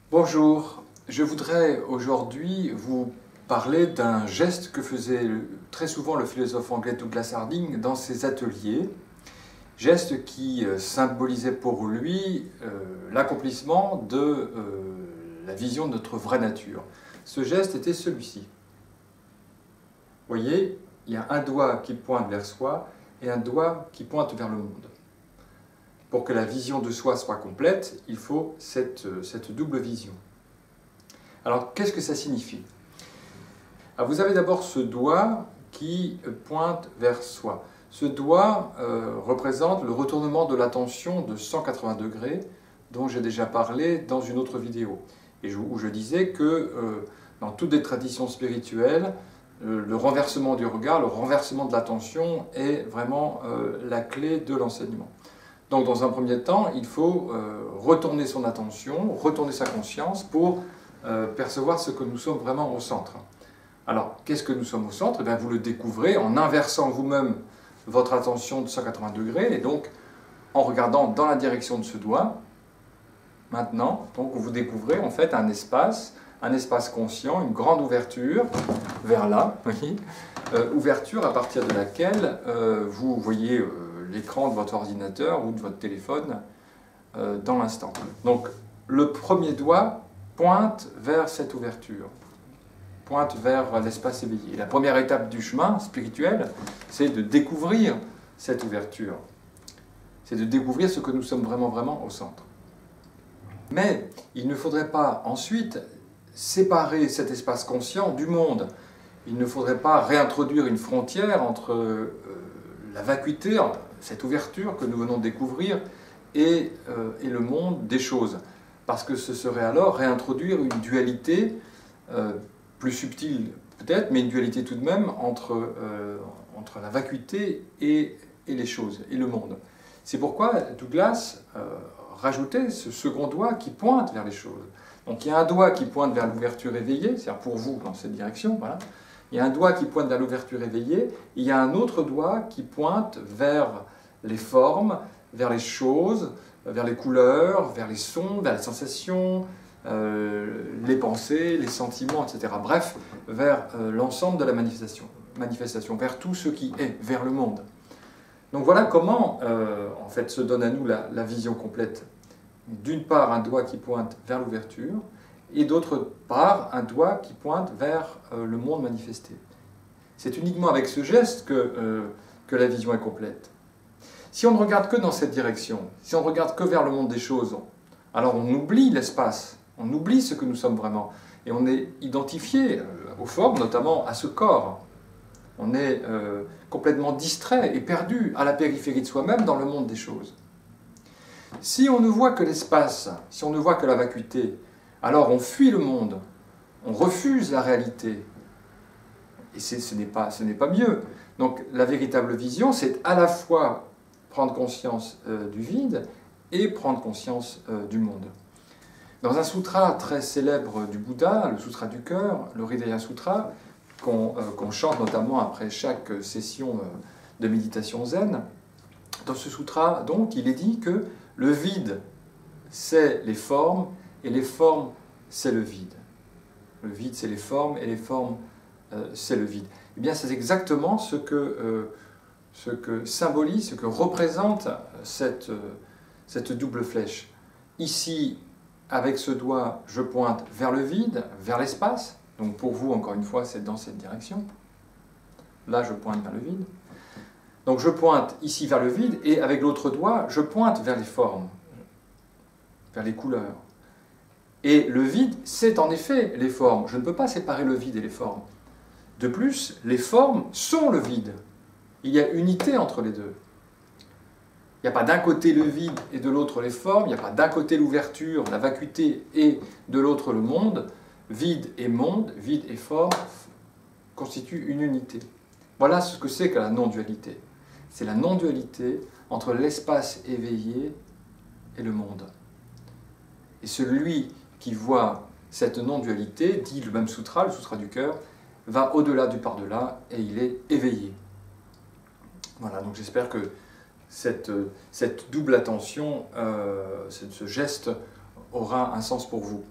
Bonjour, je voudrais aujourd'hui vous parler d'un geste que faisait très souvent le philosophe anglais Douglas Harding dans ses ateliers, geste qui symbolisait pour lui l'accomplissement de la vision de notre vraie nature. Ce geste était celui-ci. Vous voyez, il y a un doigt qui pointe vers soi et un doigt qui pointe vers le monde. Pour que la vision de soi soit complète, il faut cette double vision. Alors, qu'est-ce que ça signifie? Alors, vous avez d'abord ce doigt qui pointe vers soi. Ce doigt représente le retournement de l'attention de 180 degrés dont j'ai déjà parlé dans une autre vidéo, et où je disais que dans toutes les traditions spirituelles, le renversement du regard, le renversement de l'attention est vraiment la clé de l'enseignement. Donc dans un premier temps, il faut retourner son attention, retourner sa conscience pour percevoir ce que nous sommes vraiment au centre. Alors, qu'est-ce que nous sommes au centre? Eh bien, vous le découvrez en inversant vous-même votre attention de 180 degrés, et donc en regardant dans la direction de ce doigt. Maintenant, donc, vous découvrez en fait un espace conscient, une grande ouverture vers là, oui, ouverture à partir de laquelle vous voyez l'écran de votre ordinateur ou de votre téléphone dans l'instant. Donc le premier doigt pointe vers cette ouverture, pointe vers l'espace éveillé. La première étape du chemin spirituel, c'est de découvrir cette ouverture. C'est de découvrir ce que nous sommes vraiment au centre. Mais il ne faudrait pas ensuite séparer cet espace conscient du monde. Il ne faudrait pas réintroduire une frontière entre la vacuité, cette ouverture que nous venons de découvrir, et le monde des choses. Parce que ce serait alors réintroduire une dualité plus subtile peut-être, mais une dualité tout de même entre la vacuité et les choses, et le monde. C'est pourquoi Douglas rajoutait ce second doigt qui pointe vers les choses. Donc il y a un doigt qui pointe vers l'ouverture éveillée, c'est-à-dire pour vous dans cette direction, voilà. Il y a un doigt qui pointe vers l'ouverture éveillée, et il y a un autre doigt qui pointe vers les formes, vers les choses, vers les couleurs, vers les sons, vers les sensations, les pensées, les sentiments, etc. Bref, vers l'ensemble de la manifestation, vers tout ce qui est, vers le monde. Donc voilà comment, en fait, se donne à nous la vision complète. D'une part, un doigt qui pointe vers l'ouverture, et d'autre part, un doigt qui pointe vers le monde manifesté. C'est uniquement avec ce geste que la vision est complète. Si on ne regarde que dans cette direction, si on ne regarde que vers le monde des choses, alors on oublie l'espace, on oublie ce que nous sommes vraiment, et on est identifié aux formes, notamment à ce corps. On est complètement distrait et perdu à la périphérie de soi-même dans le monde des choses. Si on ne voit que l'espace, si on ne voit que la vacuité, alors on fuit le monde, on refuse la réalité. Et ce n'est pas mieux. Donc la véritable vision, c'est à la fois prendre conscience du vide et prendre conscience du monde. Dans un sutra très célèbre du Bouddha, le Sutra du cœur, le Hridaya Sutra, qu'on chante notamment après chaque session de méditation zen, dans ce sutra, donc, il est dit que le vide, c'est les formes, et les formes, c'est le vide. Le vide, c'est les formes, et les formes, c'est le vide. Eh bien, c'est exactement ce que symbolise, ce que représente cette double flèche. Ici, avec ce doigt, je pointe vers le vide, vers l'espace. Donc pour vous, encore une fois, c'est dans cette direction. Là, je pointe vers le vide. Donc je pointe ici vers le vide, et avec l'autre doigt, je pointe vers les formes, vers les couleurs. Et le vide, c'est en effet les formes. Je ne peux pas séparer le vide et les formes. De plus, les formes sont le vide. Il y a unité entre les deux. Il n'y a pas d'un côté le vide et de l'autre les formes, il n'y a pas d'un côté l'ouverture, la vacuité, et de l'autre le monde. Vide et monde, vide et forme constituent une unité. Voilà ce que c'est que la non-dualité. C'est la non-dualité entre l'espace éveillé et le monde. Et celui qui voit cette non-dualité, dit le même sutra, le sutra du cœur, va au-delà du par-delà et il est éveillé. Voilà, donc j'espère que cette double attention, ce geste aura un sens pour vous.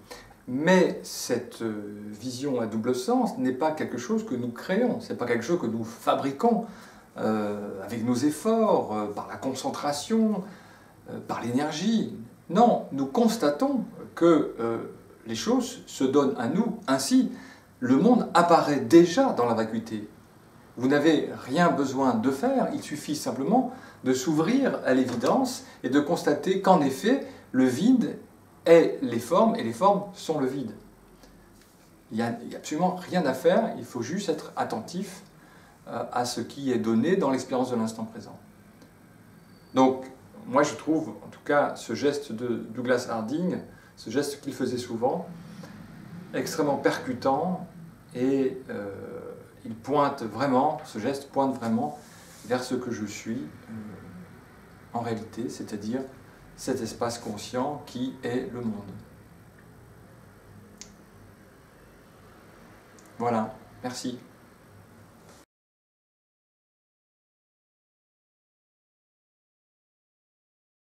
Mais cette vision à double sens n'est pas quelque chose que nous créons, ce n'est pas quelque chose que nous fabriquons avec nos efforts, par la concentration, par l'énergie. Non, nous constatons que les choses se donnent à nous. Ainsi, le monde apparaît déjà dans la vacuité. Vous n'avez rien besoin de faire, il suffit simplement de s'ouvrir à l'évidence et de constater qu'en effet, le vide est les formes et les formes sont le vide. Il n'y a absolument rien à faire, il faut juste être attentif à ce qui est donné dans l'expérience de l'instant présent. Donc, moi je trouve, en tout cas, ce geste de Douglas Harding, ce geste qu'il faisait souvent, extrêmement percutant et il pointe vraiment, ce geste pointe vraiment vers ce que je suis en réalité, c'est-à-dire cet espace conscient qui est le monde. Voilà, merci.